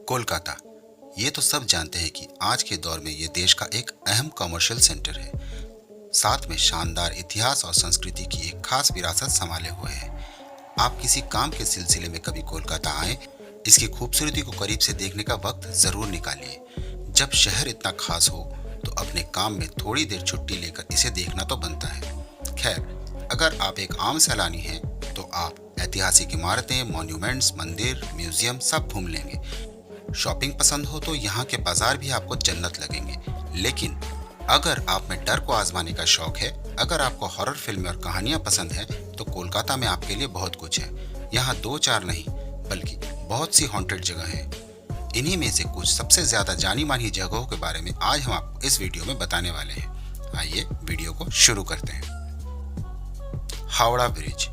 कोलकाता। ये तो सब जानते हैं कि आज के दौर में ये देश का एक अहम कमर्शियल सेंटर है। साथ में शानदार इतिहास और संस्कृति की एक खास विरासत संभाले हुए है। आप किसी काम के सिलसिले में कभी कोलकाता आए, इसकी खूबसूरती को करीब से देखने का वक्त जरूर निकालिए। जब शहर इतना खास हो तो अपने काम में थोड़ी देर छुट्टी लेकर इसे देखना तो बनता है। खैर, अगर आप एक आम सैलानी हैं तो आप ऐतिहासिक इमारतें, मॉन्यूमेंट्स, मंदिर, म्यूजियम सब घूम लेंगे। शॉपिंग पसंद हो तो यहाँ के बाजार भी आपको जन्नत लगेंगे। लेकिन अगर आप में डर को आजमाने का शौक है, अगर आपको हॉरर फिल्में और कहानियां पसंद है तो कोलकाता में आपके लिए बहुत कुछ है। यहाँ 2-4 नहीं बल्कि बहुत सी हॉन्टेड जगह हैं। इन्हीं में से कुछ सबसे ज्यादा जानी मानी जगहों के बारे में आज हम आपको इस वीडियो में बताने वाले हैं। आइए वीडियो को शुरू करते हैं। हावड़ा ब्रिज।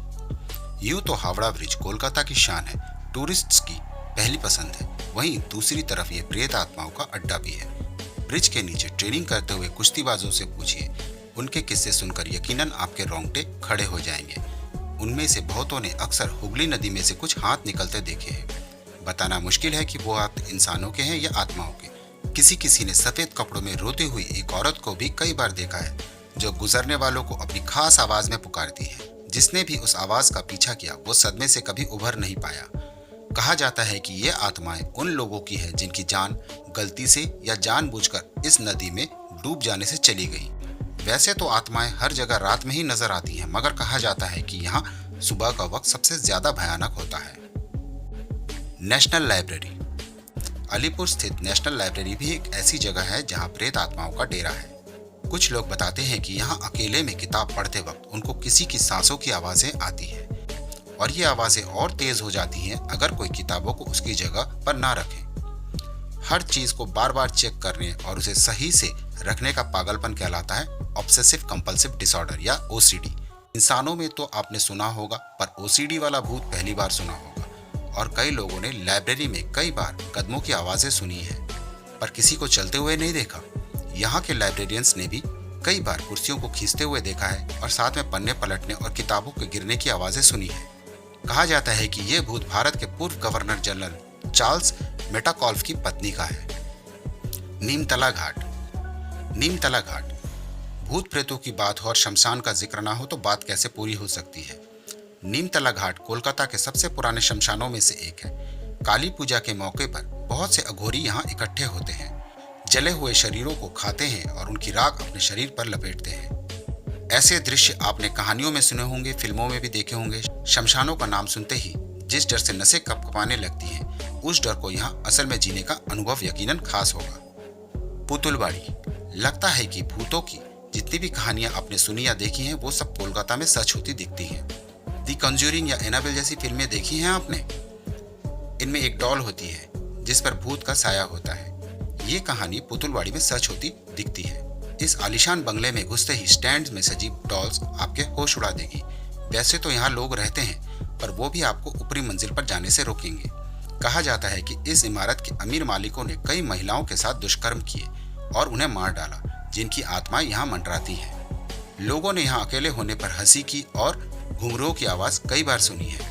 यूं तो हावड़ा ब्रिज कोलकाता की शान है, टूरिस्ट्स की पहली पसंद है। वहीं दूसरी तरफ ये प्रेत आत्माओं का अड्डा भी है। ब्रिज के नीचे ट्रेनिंग करते हुए कुश्तीबाजों से पूछिए, उनके किस्से सुनकर यकीनन आपके रोंगटे खड़े हो जाएंगे। उनमें से बहुतों ने अक्सर हुगली नदी में से कुछ हाथ निकलते देखे हैं। बताना मुश्किल है कि वो हाथ इंसानों के हैं या आत्माओं के। किसी ने सफेद कपड़ों में रोती हुई एक औरत को भी कई बार देखा है, जो गुजरने वालों को अपनी खास आवाज में पुकारती है। जिसने भी उस आवाज का पीछा किया वो सदमे से कभी उभर नहीं पाया। कहा जाता है कि ये आत्माएं उन लोगों की है जिनकी जान गलती से या जानबूझकर इस नदी में डूब जाने से चली गई। वैसे तो आत्माएं हर जगह रात में ही नजर आती हैं, मगर कहा जाता है कि यहाँ सुबह का वक्त सबसे ज्यादा भयानक होता है। National library. अलीपुर स्थित नेशनल लाइब्रेरी भी एक ऐसी जगह है जहाँ प्रेत आत्माओं का डेरा है। कुछ लोग बताते हैं कि यहाँ अकेले में किताब पढ़ते वक्त उनको किसी की सांसों की आवाजें आती है, और ये आवाजें और तेज हो जाती हैं अगर कोई किताबों को उसकी जगह पर ना रखे। हर चीज को बार बार चेक करने और उसे सही से रखने का पागलपन कहलाता है ऑब्सेसिव कंपल्सिव डिसऑर्डर या ओसीडी। इंसानों में तो आपने सुना होगा, पर ओसीडी वाला भूत पहली बार सुना होगा। और कई लोगों ने लाइब्रेरी में कई बार कदमों की आवाजें सुनी है, पर किसी को चलते हुए नहीं देखा। यहाँ के लाइब्रेरियंस ने भी कई बार कुर्सियों को खींचते हुए देखा है और साथ में पन्ने पलटने और किताबों के गिरने की आवाजें सुनी है। कहा जाता है कि यह भूत भारत के पूर्व गवर्नर जनरल चार्ल्स मेटाकॉल्फ की पत्नी का है। नीमतला घाट। नीमतला घाट। भूत प्रेतों की बात हो और शमशान का जिक्र ना हो तो बात कैसे पूरी हो सकती है। नीमतला घाट कोलकाता के सबसे पुराने शमशानों में से एक है। काली पूजा के मौके पर बहुत से अघोरी यहाँ इकट्ठे होते हैं, जले हुए शरीरों को खाते हैं और उनकी राख अपने शरीर पर लपेटते हैं। ऐसे दृश्य आपने कहानियों में सुने होंगे, फिल्मों में भी देखे होंगे। शमशानों का नाम सुनते ही जिस डर से नसें कपकपाने लगती हैं, उस डर को यहाँ असल में जीने का अनुभव यकीनन खास होगा। पुतुलबाड़ी। लगता है कि भूतों की जितनी भी कहानियां आपने सुनी या देखी हैं वो सब कोलकाता में सच होती दिखती हैं। दी कंज्यूरिंग या एनाबेल जैसी फिल्में देखी हैं आपने? इनमें एक डॉल होती है जिस पर भूत का साया होता है। ये कहानी पुतुलबाड़ी में सच होती दिखती है। इस आलीशान बंगले में घुसते ही स्टैंड में सजी डॉल्स आपके होश उड़ा देगी। वैसे तो यहाँ लोग रहते हैं, पर वो भी आपको ऊपरी मंजिल पर जाने से रोकेंगे। कहा जाता है कि इस इमारत के अमीर मालिकों ने कई महिलाओं के साथ दुष्कर्म किए और उन्हें मार डाला, जिनकी आत्माएं यहाँ मंडराती हैं। लोगों ने यहाँ अकेले होने पर हंसी की और घुंघरूओं की आवाज कई बार सुनी है।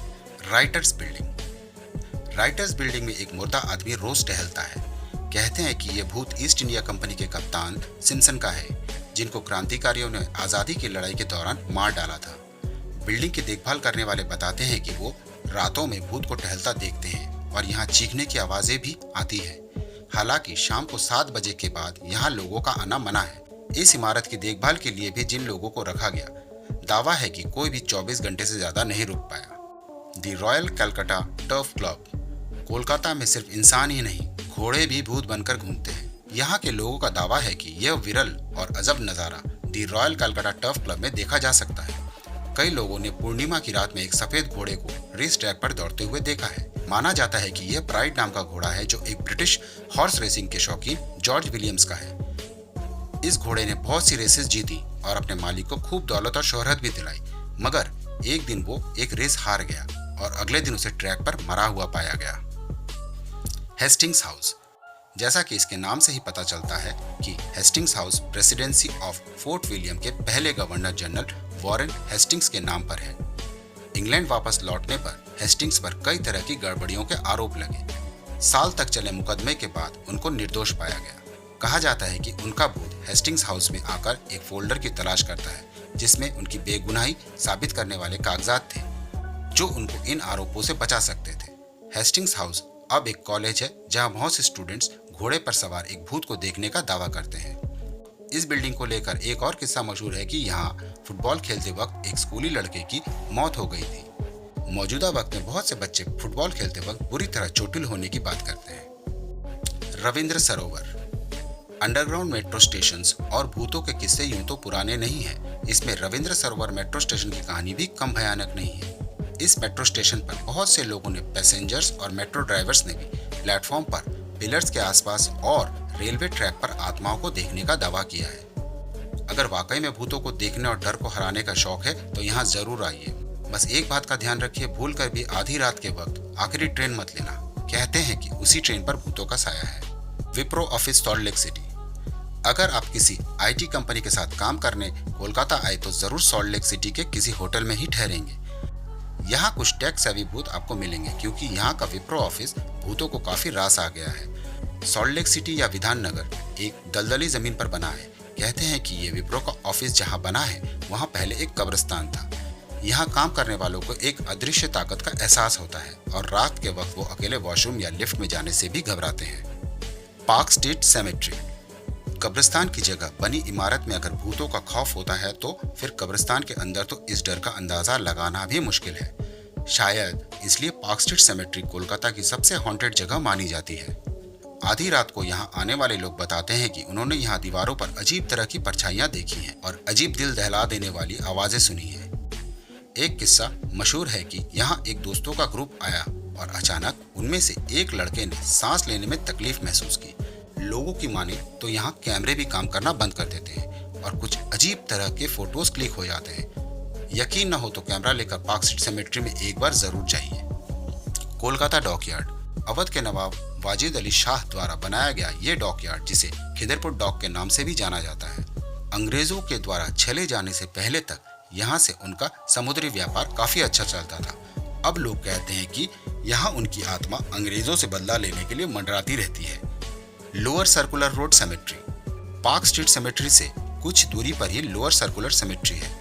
Writers building. राइटर्स बिल्डिंग में एक मुर्दा आदमी रोज टहलता है। कहते हैं कि यह भूत ईस्ट इंडिया कंपनी के कप्तान सिम्सन का है, जिनको क्रांतिकारियों ने आज़ादी की लड़ाई के दौरान मार डाला था। बिल्डिंग की देखभाल करने वाले बताते हैं कि वो रातों में भूत को टहलता देखते हैं और यहाँ चीखने की आवाजें भी आती है। हालांकि शाम को 7 बजे के बाद यहाँ लोगों का आना मना है। इस इमारत की देखभाल के लिए भी जिन लोगों को रखा गया, दावा है कि कोई भी 24 घंटे से ज्यादा नहीं रुक पाया। The royal Calcutta turf club. Kolkata में सिर्फ इंसान ही नहीं, घोड़े भी भूत बनकर घूमते हैं। यहाँ के लोगों का दावा है कि यह विरल और अजब नजारा दी रॉयल कलकत्ता टर्फ क्लब में देखा जा सकता है। कई लोगों ने पूर्णिमा की रात में एक सफेद घोड़े को रेस ट्रैक पर दौड़ते हुए देखा है। माना जाता है कि यह प्राइड नाम का घोड़ा है, जो एक ब्रिटिश हॉर्स रेसिंग के शौकीन जॉर्ज विलियम्स का है। इस घोड़े ने बहुत सी रेसेस जीती और अपने मालिक को खूब दौलत और शोहरत भी दिलाई, मगर एक दिन वो एक रेस हार गया और अगले दिन उसे ट्रैक पर मरा हुआ पाया गया। Hastings house. जैसा कि इसके नाम से ही पता चलता है कि Hastings house presidency of fort William के पहले गवर्नर जनरल वॉरेन हेस्टिंग्स के नाम पर है। इंग्लैंड वापस लौटने पर हेस्टिंग्स पर कई तरह की गड़बड़ियों के आरोप लगे। साल तक चले मुकदमे के बाद उनको निर्दोष पाया गया। कहा जाता है कि उनका भूत हेस्टिंग्स हाउस में आकर एक फोल्डर की तलाश करता है जिसमें उनकी बेगुनाही साबित करने वाले कागजात थे जो उनको इन आरोपों से बचा सकते थे। हेस्टिंग्स हाउस अब एक कॉलेज है जहां बहुत से स्टूडेंट्स घोड़े पर सवार एक भूत को देखने का दावा करते हैं। इस बिल्डिंग को लेकर एक और किस्सा मशहूर है कि यहाँ फुटबॉल खेलते वक्त एक स्कूली लड़के की मौत हो गई थी। मौजूदा वक्त में बहुत से बच्चे फुटबॉल खेलते वक्त बुरी तरह चोटिल होने की बात करते हैं। रविंद्र सरोवर। अंडरग्राउंड मेट्रो स्टेशंस और भूतों के किस्से यूं तो पुराने नहीं हैं। इसमें रविंद्र सरोवर मेट्रो स्टेशन की कहानी भी कम भयानक नहीं है। इस मेट्रो स्टेशन पर बहुत से लोगों ने, पैसेंजर्स और मेट्रो ड्राइवर्स ने भी प्लेटफॉर्म पर, पिलर्स के आसपास और रेलवे ट्रैक पर आत्माओं को देखने का दावा किया है। अगर वाकई में भूतों को देखने और डर को हराने का शौक है तो यहाँ जरूर आइए। बस एक बात का ध्यान रखिए, भूल कर भी आधी रात के वक्त आखिरी ट्रेन मत लेना। कहते हैं कि उसी ट्रेन पर भूतों का साया है। Wipro office, salt lake city. अगर आप किसी आईटी कंपनी के साथ काम करने कोलकाता आए तो जरूर सॉल्ट लेक सिटी के किसी होटल में ही ठहरेंगे। यहाँ कुछ टेक सेवी भूत आपको मिलेंगे क्योंकि यहाँ का विप्रो ऑफिस भूतों को काफी रास आ गया है। सॉल्ट लेक सिटी या विधान नगर एक दलदली जमीन पर बना है। कहते हैं कि ये विप्रो का ऑफिस जहाँ बना है वहाँ पहले एक कब्रिस्तान था। यहाँ काम करने वालों को एक अदृश्य ताकत का एहसास होता है और रात के वक्त वो अकेले वॉशरूम या लिफ्ट में जाने से भी घबराते हैं। Park street cemetery. कब्रिस्तान की जगह बनी इमारत में अगर भूतों का खौफ होता है तो फिर कब्रिस्तान के अंदर तो इस डर का अंदाजा लगाना भी मुश्किल है। शायद इसलिए पार्क स्ट्रीट सेमेट्री कोलकाता की सबसे हॉन्टेड जगह मानी जाती है। आधी रात को यहाँ आने वाले लोग बताते हैं कि उन्होंने यहाँ दीवारों पर अजीब तरह की परछाइयाँ देखी हैं और अजीब दिल दहला देने वाली आवाजें सुनी हैं। एक किस्सा मशहूर है कि यहाँ एक दोस्तों का ग्रुप आया और अचानक उनमें से एक लड़के ने सांस लेने में तकलीफ महसूस की। लोगों की माने तो यहाँ कैमरे भी काम करना बंद कर देते हैं और कुछ अजीब तरह के फोटोज क्लिक हो जाते हैं। यकीन न हो तो कैमरा लेकर पार्क स्ट्रीट सेमेट्री में एक बार जरूर जाइए। कोलकाता डॉकयार्ड। अवध के नवाब वाजिद अली शाह द्वारा बनाया गया ये डॉकयार्ड, जिसे खिदरपुर डॉक के नाम से भी जाना जाता है, अंग्रेजों के द्वारा चले जाने से पहले तक यहाँ से उनका समुद्री व्यापार काफी अच्छा चलता था। अब लोग कहते हैं कि यहाँ उनकी आत्मा अंग्रेजों से बदला लेने के लिए मंडराती रहती है। Lower circular road cemetery. Park street cemetery से कुछ दूरी पर ही लोअर सर्कुलर सेमेट्री है।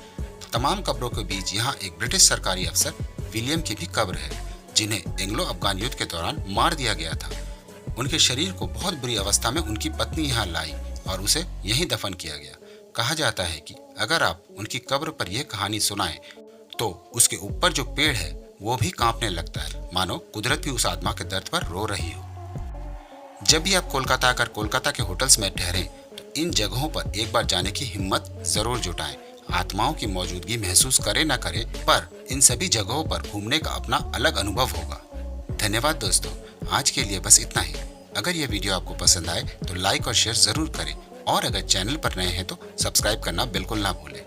तमाम कब्रों के बीच यहाँ एक ब्रिटिश सरकारी अफसर विलियम की भी कब्र है जिन्हें एंग्लो अफगान युद्ध के दौरान मार दिया गया था। उनके शरीर को बहुत बुरी अवस्था में उनकी पत्नी यहाँ लाई और उसे यहीं दफन किया गया। कहा जाता है कि अगर आप उनकी कब्र पर यह कहानी सुनाएं तो उसके ऊपर जो पेड़ है वो भी कांपने लगता है, मानो कुदरत भी उस आत्मा के दर्द पर रो रही हो। जब भी आप कोलकाता आकर कोलकाता के होटल्स में ठहरें तो इन जगहों पर एक बार जाने की हिम्मत जरूर जुटाएं। आत्माओं की मौजूदगी महसूस करें न करें, पर इन सभी जगहों पर घूमने का अपना अलग अनुभव होगा। धन्यवाद दोस्तों, आज के लिए बस इतना ही। अगर यह वीडियो आपको पसंद आए तो लाइक और शेयर जरूर करें और अगर चैनल पर नए हैं तो सब्सक्राइब करना बिल्कुल ना भूलें।